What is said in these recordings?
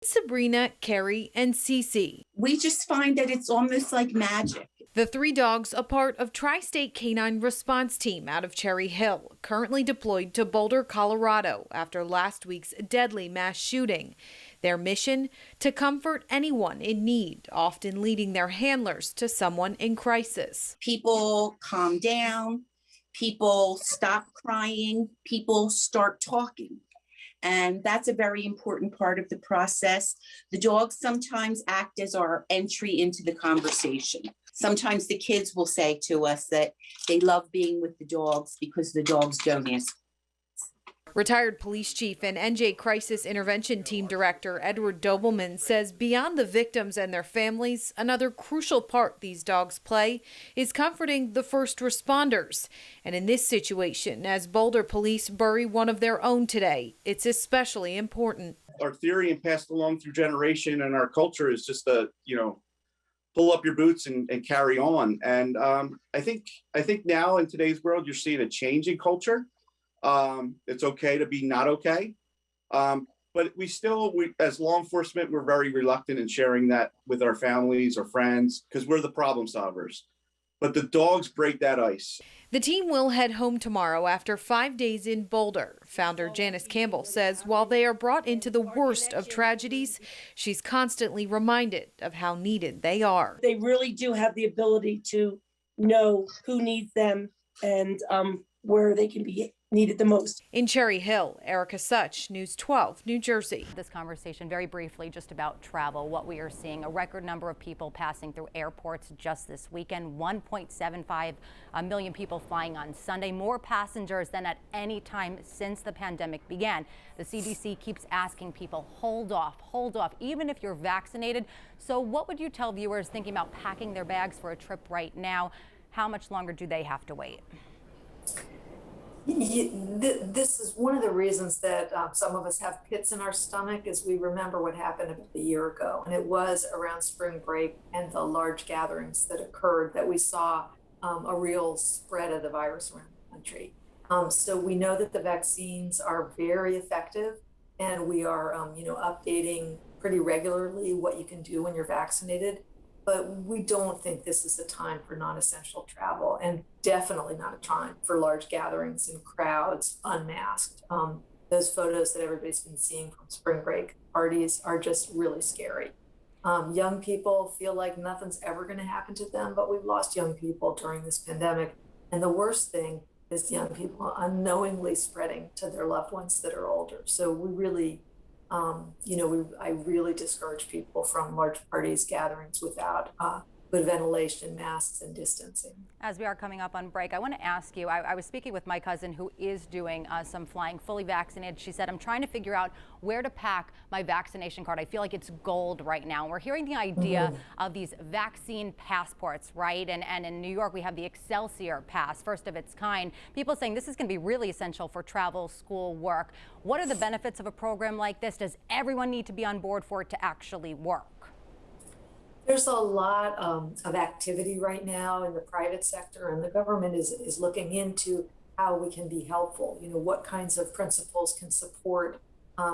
Sabrina, Carrie, and Cece. We just find that it's almost like magic. The three dogs, a part of Tri-State Canine Response Team out of Cherry Hill, currently deployed to Boulder, Colorado after last week's deadly mass shooting. Their mission? To comfort anyone in need, often leading their handlers to someone in crisis. People calm down, people stop crying, people start talking. And that's a very important part of the process. The dogs sometimes act as our entry into the conversation. Sometimes the kids will say to us that they love being with the dogs because the dogs don't ask. Retired police chief and NJ Crisis Intervention Team Director Edward Dobelman says beyond the victims and their families, another crucial part these dogs play is comforting the first responders. And in this situation, as Boulder police bury one of their own today, it's especially important. Our theory and passed along through generation and our culture is just pull up your boots and carry on. And I think now in today's world, you're seeing a change in culture. It's okay to be not okay. But we as law enforcement, we're very reluctant in sharing that with our families or friends because we're the problem solvers. But the dogs break that ice. The team will head home tomorrow after 5 days in Boulder. Founder Janice Campbell says while they are brought into the worst of tragedies, she's constantly reminded of how needed they are. They really do have the ability to know who needs them and where they can be needed the most. In Cherry Hill, Erica Such, News 12, New Jersey. This conversation very briefly just about travel, what we are seeing, a record number of people passing through airports just this weekend, 1.75 million people flying on Sunday, more passengers than at any time since the pandemic began. The CDC keeps asking people, hold off, even if you're vaccinated. So what would you tell viewers thinking about packing their bags for a trip right now? How much longer do they have to wait? This is one of the reasons that some of us have pits in our stomach is we remember what happened about a year ago. And it was around spring break and the large gatherings that occurred that we saw a real spread of the virus around the country. So we know that the vaccines are very effective and we are updating pretty regularly what you can do when you're vaccinated. But we don't think this is a time for non-essential travel and definitely not a time for large gatherings and crowds unmasked. Those photos that everybody's been seeing from spring break parties are just really scary. Young people feel like nothing's ever going to happen to them, but we've lost young people during this pandemic. And the worst thing is young people unknowingly spreading to their loved ones that are older. So we really I really discourage people from large parties, gatherings without good ventilation, masks, and distancing. As we are coming up on break, I want to ask you, I was speaking with my cousin who is doing some flying, fully vaccinated. She said, I'm trying to figure out where to pack my vaccination card. I feel like it's gold right now. And we're hearing the idea of these vaccine passports, right? And in New York, we have the Excelsior Pass, first of its kind. People saying this is going to be really essential for travel, school, work. What are the benefits of a program like this? Does everyone need to be on board for it to actually work? There's a lot of activity right now in the private sector, and the government is looking into how we can be helpful. What kinds of principles can support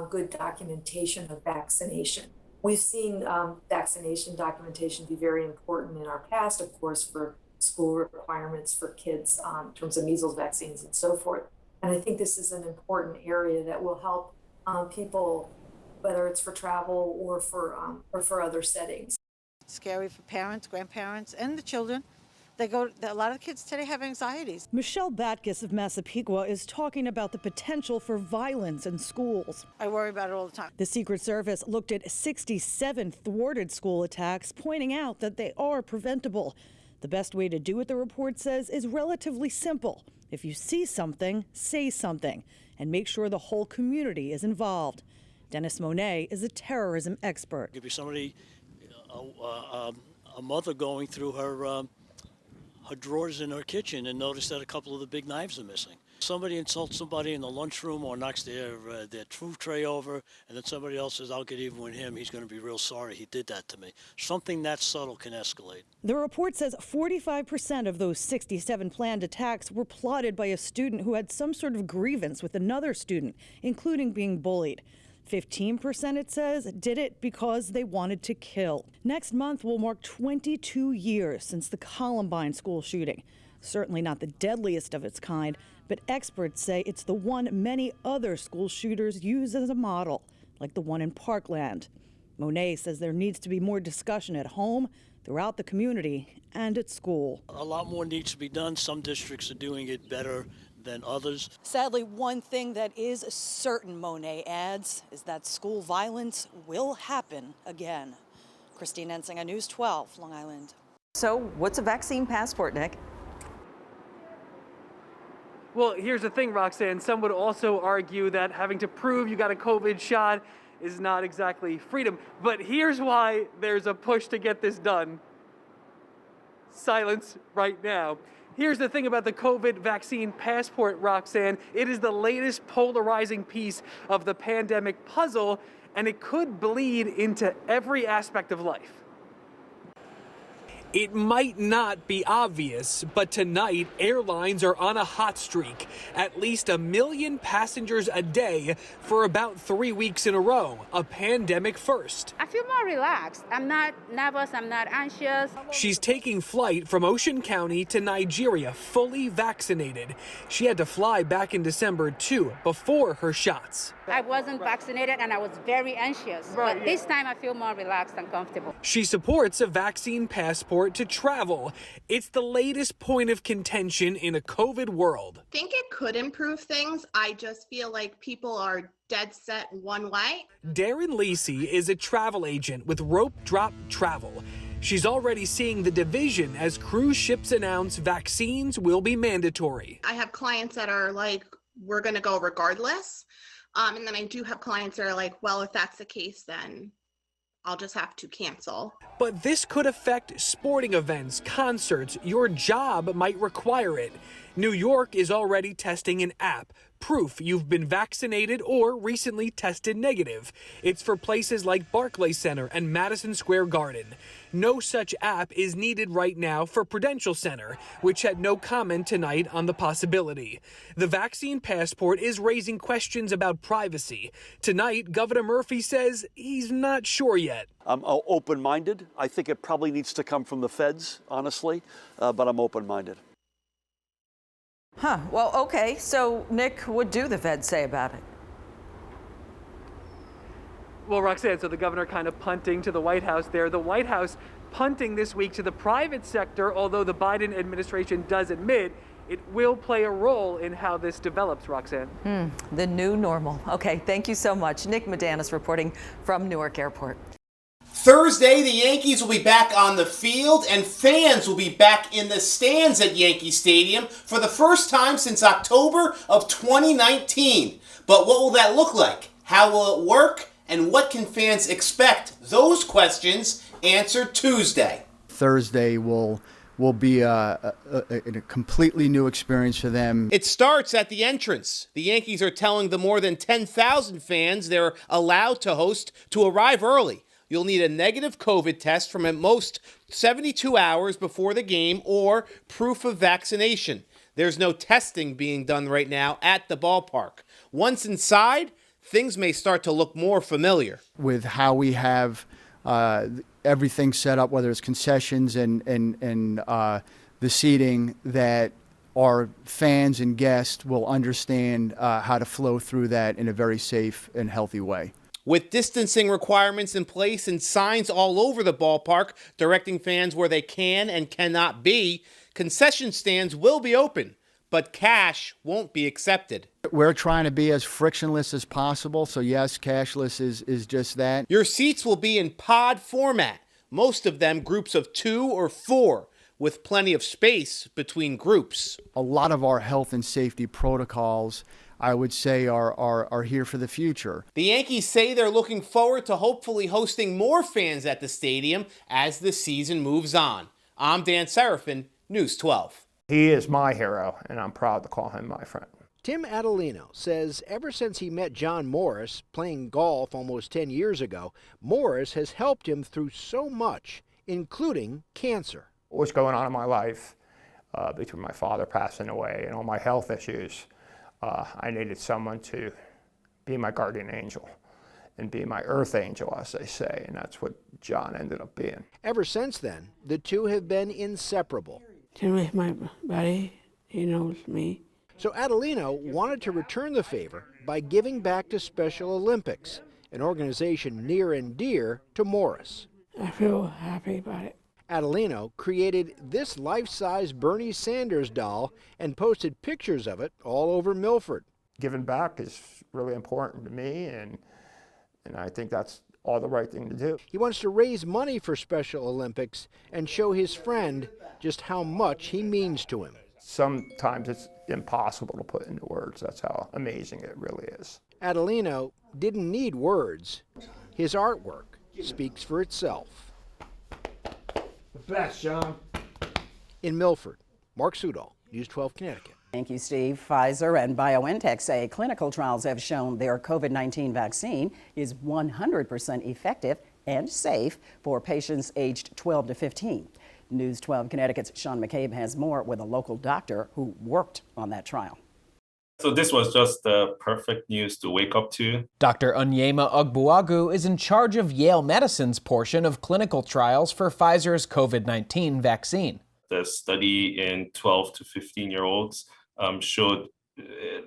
good documentation of vaccination. We've seen vaccination documentation be very important in our past, of course, for school requirements for kids in terms of measles vaccines and so forth. And I think this is an important area that will help people, whether it's for travel or for other settings. Scary for parents, grandparents, and the children. A lot of kids today have anxieties. Michelle Batkus of Massapequa is talking about the potential for violence in schools. I worry about it all the time. The Secret Service looked at 67 thwarted school attacks, pointing out that they are preventable. The best way to do it, the report says, is relatively simple. If you see something, say something, and make sure the whole community is involved. Dennis Monet is a terrorism expert. It could be somebody, a mother going through her drawers in her kitchen and notice that a couple of the big knives are missing. Somebody insults somebody in the lunchroom or knocks their food tray over, and then somebody else says, I'll get even with him. He's going to be real sorry he did that to me. Something that subtle can escalate. The report says 45% of those 67 planned attacks were plotted by a student who had some sort of grievance with another student, including being bullied. 15%, it says, did it because they wanted to kill. Next month will mark 22 years since the Columbine school shooting. Certainly not the deadliest of its kind, but experts say it's the one many other school shooters use as a model, like the one in Parkland. Monet says there needs to be more discussion at home, throughout the community, and at school. A lot more needs to be done. Some districts are doing it better than others. Sadly, one thing that is certain, Monet adds, is that school violence will happen again. Christine Ensinger, News 12, Long Island. So what's a vaccine passport, Nick? Well, here's the thing, Roxanne. Some would also argue that having to prove you got a COVID shot is not exactly freedom. But here's why there's a push to get this done. Silence right now. Here's the thing about the COVID vaccine passport, Roxanne. It is the latest polarizing piece of the pandemic puzzle, and it could bleed into every aspect of life. It might not be obvious, but tonight airlines are on a hot streak. At least 1 million passengers a day for about 3 weeks in a row, a pandemic first. I feel more relaxed. I'm not nervous, I'm not anxious. She's taking flight from Ocean County to Nigeria, fully vaccinated. She had to fly back in December too, before her shots. I wasn't vaccinated and I was very anxious, but this time I feel more relaxed and comfortable. She supports a vaccine passport to travel. It's the latest point of contention in a COVID world. I think it could improve things. I just feel like people are dead set one way. Darren Lacey is a travel agent with Rope Drop Travel. She's already seeing the division as cruise ships announce vaccines will be mandatory. I have clients that are like, we're going to go regardless. And then I do have clients that are like, well, if that's the case, then I'll just have to cancel. But this could affect sporting events, concerts. Your job might require it. New York is already testing an app, proof you've been vaccinated or recently tested negative. It's for places like Barclays Center and Madison Square Garden. No such app is needed right now for Prudential Center, which had no comment tonight on the possibility. The vaccine passport is raising questions about privacy. Tonight, Governor Murphy says he's not sure yet. I'm open-minded. I think it probably needs to come from the feds, honestly, but I'm open-minded. Huh, well, okay, so Nick, what do the feds say about it? Well, Roxanne, so the governor kind of punting to the White House there. The White House punting this week to the private sector, although the Biden administration does admit it will play a role in how this develops, Roxanne. The new normal. Okay, thank you so much. Nick Medanis reporting from Newark Airport. Thursday, the Yankees will be back on the field and fans will be back in the stands at Yankee Stadium for the first time since October of 2019. But what will that look like? How will it work? And what can fans expect? Those questions answered Tuesday. Thursday will be a completely new experience for them. It starts at the entrance. The Yankees are telling the more than 10,000 fans they're allowed to host to arrive early. You'll need a negative COVID test from at most 72 hours before the game or proof of vaccination. There's no testing being done right now at the ballpark. Once inside, things may start to look more familiar. With how we have everything set up, whether it's concessions and the seating, that our fans and guests will understand how to flow through that in a very safe and healthy way. With distancing requirements in place and signs all over the ballpark directing fans where they can and cannot be, concession stands will be open, but cash won't be accepted. We're trying to be as frictionless as possible, so yes, cashless is just that. Your seats will be in pod format, most of them groups of 2 or 4, with plenty of space between groups. A lot of our health and safety protocols, I would say, are here for the future. The Yankees say they're looking forward to hopefully hosting more fans at the stadium as the season moves on. I'm Dan Serafin, News 12. He is my hero, and I'm proud to call him my friend. Tim Adelino says ever since he met John Morris playing golf almost 10 years ago, Morris has helped him through so much, including cancer. What's going on in my life between my father passing away and all my health issues, I needed someone to be my guardian angel. and be my earth angel, as they say, and that's what John ended up being. Ever since then, the two have been inseparable. Tim is my buddy. He knows me. So Adelino wanted to return the favor by giving back to Special Olympics, an organization near and dear to Morris. I feel happy about it. Adelino created this life-size Bernie Sanders doll and posted pictures of it all over Milford. Giving back is really important to me, and I think that's all the right thing to do. He wants to raise money for Special Olympics and show his friend just how much he means to him. Sometimes it's impossible to put into words. That's how amazing it really is. Adelino didn't need words. His artwork speaks for itself. The best, John. In Milford, Mark Sudol, News 12 Connecticut. Thank you, Steve. Pfizer and BioNTech say clinical trials have shown their COVID-19 vaccine is 100% effective and safe for patients aged 12 to 15. News 12 Connecticut's Sean McCabe has more with a local doctor who worked on that trial. So this was just the perfect news to wake up to. Dr. Onyema Ogbuagu is in charge of Yale Medicine's portion of clinical trials for Pfizer's COVID-19 vaccine. The study in 12 to 15-year-olds showed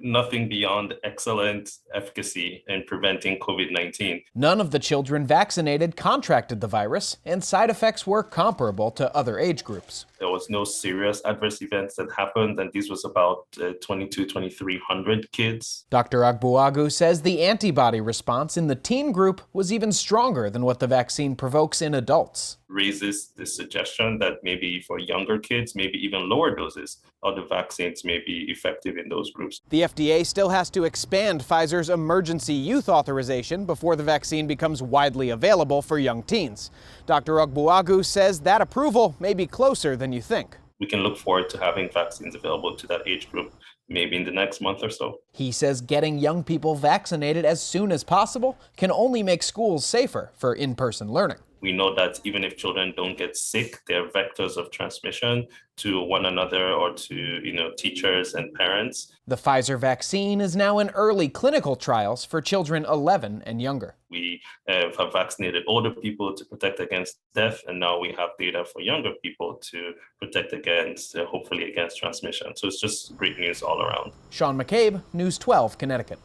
nothing beyond excellent efficacy in preventing COVID-19. None of the children vaccinated contracted the virus, and side effects were comparable to other age groups. There was no serious adverse events that happened, and this was about 2,300 kids. Dr. Ogbuagu says the antibody response in the teen group was even stronger than what the vaccine provokes in adults. Raises the suggestion that maybe for younger kids, maybe even lower doses of the vaccines may be effective in those groups. The FDA still has to expand Pfizer's emergency youth authorization before the vaccine becomes widely available for young teens. Dr. Ogbuagu says that approval may be closer than you think. We can look forward to having vaccines available to that age group maybe in the next month or so. He says getting young people vaccinated as soon as possible can only make schools safer for in-person learning. We know that even if children don't get sick, they're vectors of transmission to one another or to, teachers and parents. The Pfizer vaccine is now in early clinical trials for children 11 and younger. We have vaccinated older people to protect against death, and now we have data for younger people to protect against, hopefully against transmission. So it's just great news all around. Sean McCabe, News 12, Connecticut.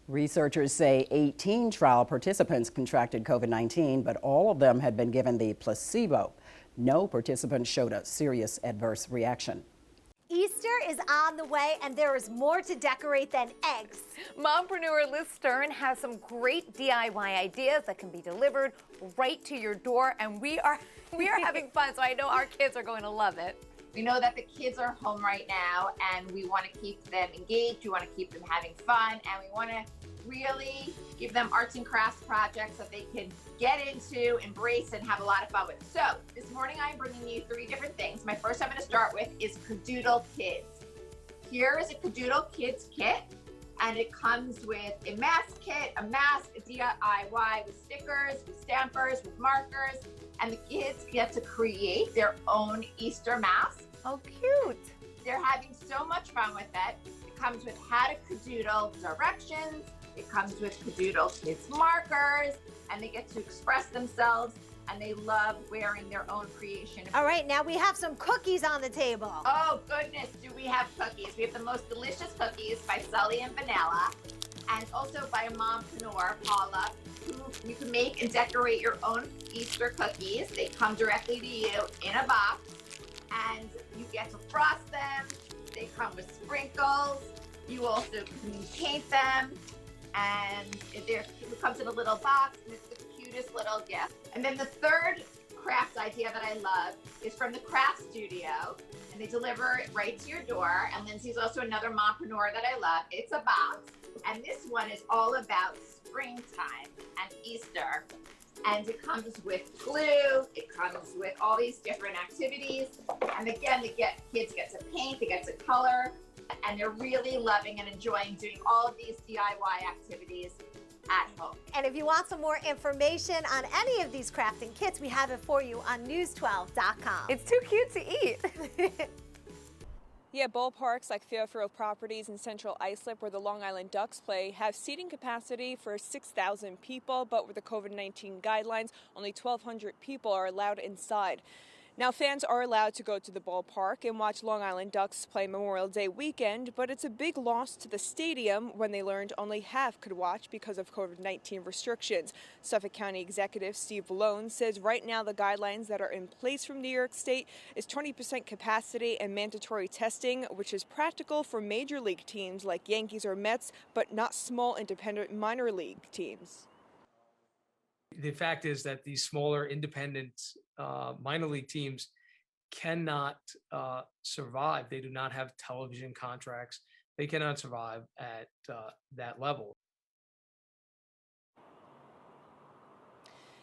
Researchers say 18 trial participants contracted COVID-19, but all of them had been given the placebo. No participant showed a serious adverse reaction. Easter is on the way, and there is more to decorate than eggs. Mompreneur Liz Stern has some great DIY ideas that can be delivered right to your door, and we are having fun, so I know our kids are going to love it. We know that the kids are home right now, and we want to keep them engaged, we want to keep them having fun, and we want to really give them arts and crafts projects that they can get into, embrace, and have a lot of fun with. So this morning I'm bringing you 3 different things. My first I'm going to start with is Cadoodle Kids. Here is a Cadoodle Kids kit, and it comes with a mask kit, a mask, a DIY with stickers, with stampers, with markers, and the kids get to create their own Easter mask. Oh, cute. They're having so much fun with it. It comes with how to Cadoodle directions. It comes with Cadoodle Kids markers, and they get to express themselves, and they love wearing their own creation. All right, now we have some cookies on the table. Oh goodness, do we have cookies. We have the most delicious cookies by Sully and Vanilla, and also by a mompreneur, Paula, who you can make and decorate your own Easter cookies. They come directly to you in a box, and you get to frost them. They come with sprinkles. You also can paint them. And it comes in a little box, and it's the cutest little gift. And then the third craft idea that I love is from the Craft Studio, and they deliver it right to your door. And Lindsay's also another mompreneur that I love. It's a box, and this one is all about springtime and Easter. And it comes with glue, it comes with all these different activities. And again, kids get to paint, they get to color, and they're really loving and enjoying doing all of these DIY activities at home. And if you want some more information on any of these crafting kits, we have it for you on news12.com. It's too cute to eat. Yeah, ballparks like Fairfield Properties and Central Islip, where the Long Island Ducks play, have seating capacity for 6,000 people, but with the COVID-19 guidelines, only 1,200 people are allowed inside. Now, fans are allowed to go to the ballpark and watch Long Island Ducks play Memorial Day weekend, but it's a big loss to the stadium when they learned only half could watch because of COVID-19 restrictions. Suffolk County Executive Steve Valone says right now the guidelines that are in place from New York State is 20% capacity and mandatory testing, which is practical for major league teams like Yankees or Mets, but not small independent minor league teams. The fact is that these smaller independent minor league teams cannot survive. They do not have television contracts. They cannot survive at that level.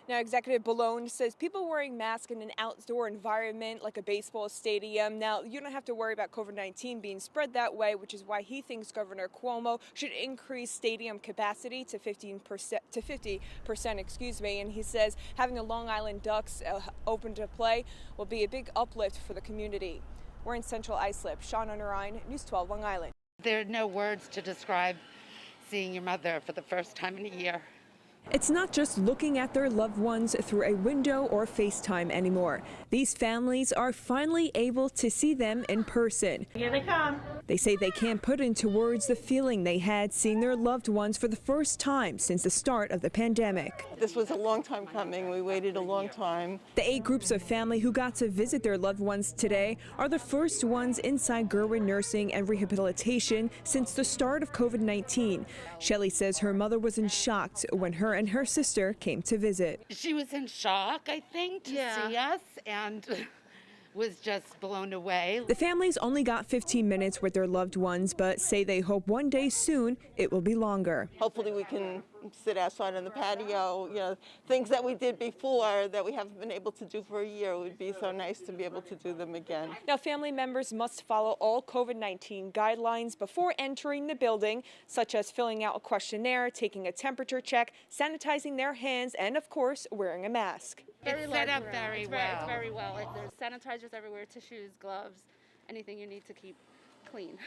Now, Executive Valone says people wearing masks in an outdoor environment like a baseball stadium. Now, you don't have to worry about COVID-19 being spread that way, which is why he thinks Governor Cuomo should increase stadium capacity to 50%, excuse me. And he says having the Long Island Ducks open to play will be a big uplift for the community. We're in Central Islip. Sean O'Neill, News 12, Long Island. There are no words to describe seeing your mother for the first time in a year. It's not just looking at their loved ones through a window or FaceTime anymore. These families are finally able to see them in person. Here they come. They say they can't put into words the feeling they had seeing their loved ones for the first time since the start of the pandemic. This was a long time coming. We waited a long time. The 8 groups of family who got to visit their loved ones today are the first ones inside Gerwin Nursing and Rehabilitation since the start of COVID-19. Shelley says her mother was in shock when her and her sister came to visit. She was in shock, I think, to see us and was just blown away. The families only got 15 minutes with their loved ones, but say they hope one day soon it will be longer. Hopefully we can sit outside on the patio, things that we did before that we haven't been able to do for a year. It would be so nice to be able to do them again. Now, family members must follow all COVID-19 guidelines before entering the building, such as filling out a questionnaire, taking a temperature check, sanitizing their hands, and of course, wearing a mask. It's set up very well. It's very well. There's sanitizers everywhere, tissues, gloves, anything you need to keep clean.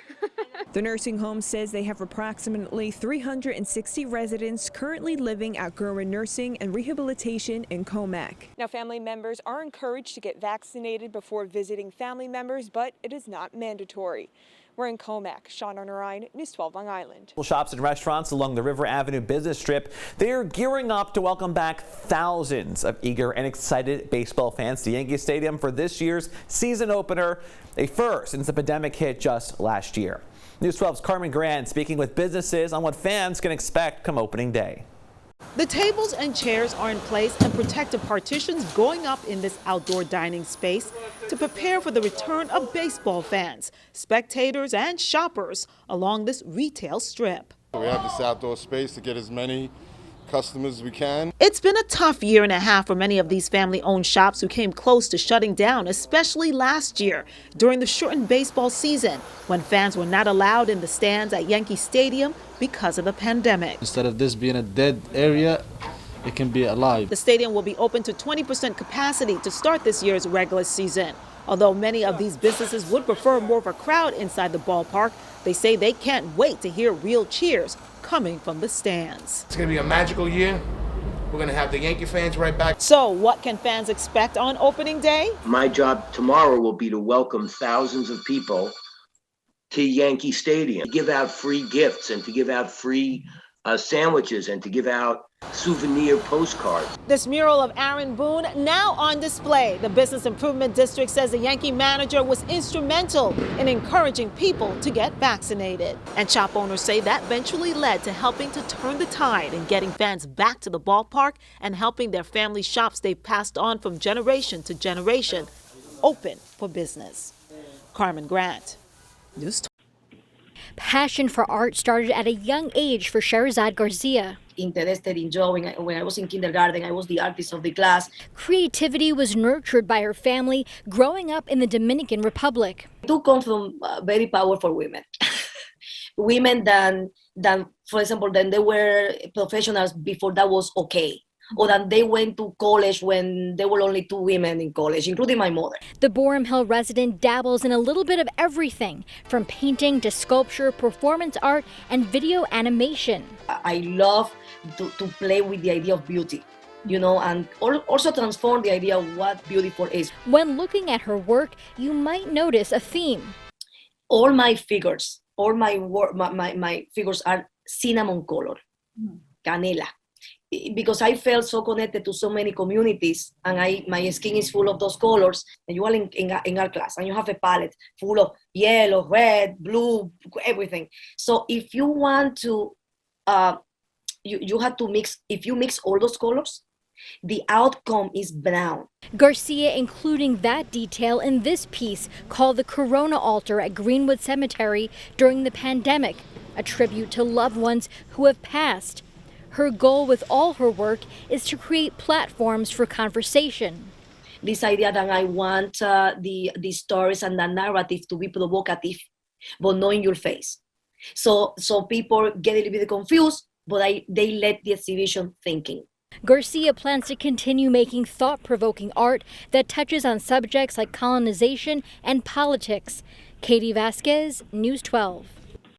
The nursing home says they have approximately 360 residents currently living at Gerwin Nursing and Rehabilitation in Comac. Now, family members are encouraged to get vaccinated before visiting family members, but it is not mandatory. We're in Comac. Sean O'Neill, News 12, Long Island. Shops and restaurants along the River Avenue business strip, they're gearing up to welcome back thousands of eager and excited baseball fans to Yankee Stadium for this year's season opener, a first since the pandemic hit just last year. News 12's Carmen Grant speaking with businesses on what fans can expect come opening day. The tables and chairs are in place and protective partitions going up in this outdoor dining space to prepare for the return of baseball fans, spectators and shoppers along this retail strip. We have this outdoor space to get as many customers as we can. It's been a tough year and a half for many of these family-owned shops who came close to shutting down, especially last year during the shortened baseball season when fans were not allowed in the stands at Yankee Stadium because of the pandemic. Instead of this being a dead area, it can be alive. The stadium will be open to 20% capacity to start this year's regular season. Although many of these businesses would prefer more of a crowd inside the ballpark, they say they can't wait to hear real cheers coming from the stands. It's going to be a magical year. We're going to have the Yankee fans right back. So what can fans expect on opening day? My job tomorrow will be to welcome thousands of people to Yankee Stadium, to give out free gifts and to give out free sandwiches and to give out souvenir postcards. This mural of Aaron Boone now on display. The Business Improvement District says the Yankee manager was instrumental in encouraging people to get vaccinated. And shop owners say that eventually led to helping to turn the tide in getting fans back to the ballpark and helping their family shops they've passed on from generation to generation open for business. Carmen Grant, News 12. Passion for art started at a young age for Sherazad Garcia. Interested in drawing. When I was in kindergarten, I was the artist of the class. Creativity was nurtured by her family growing up in the Dominican Republic. I do come from very powerful women. Women that, for example, then they were professionals before that was okay. or that they went to college when there were only 2 women in college, including my mother. The Borum Hill resident dabbles in a little bit of everything, from painting to sculpture, performance art, and video animation. I love to play with the idea of beauty, and also transform the idea of what beautiful is. When looking at her work, you might notice a theme. All my figures, my figures are cinnamon color, canela. Because I felt so connected to so many communities, and my skin is full of those colors. And you are in our class, and you have a palette full of yellow, red, blue, everything. So if you want to, you have to mix. If you mix all those colors, the outcome is brown. Garcia including that detail in this piece called the Corona Altar at Greenwood Cemetery during the pandemic, a tribute to loved ones who have passed. Her goal with all her work is to create platforms for conversation. This idea that I want the stories and the narrative to be provocative, but not in your face. So people get a little bit confused, but they let the exhibition thinking. Garcia plans to continue making thought-provoking art that touches on subjects like colonization and politics. Katie Vasquez, News 12.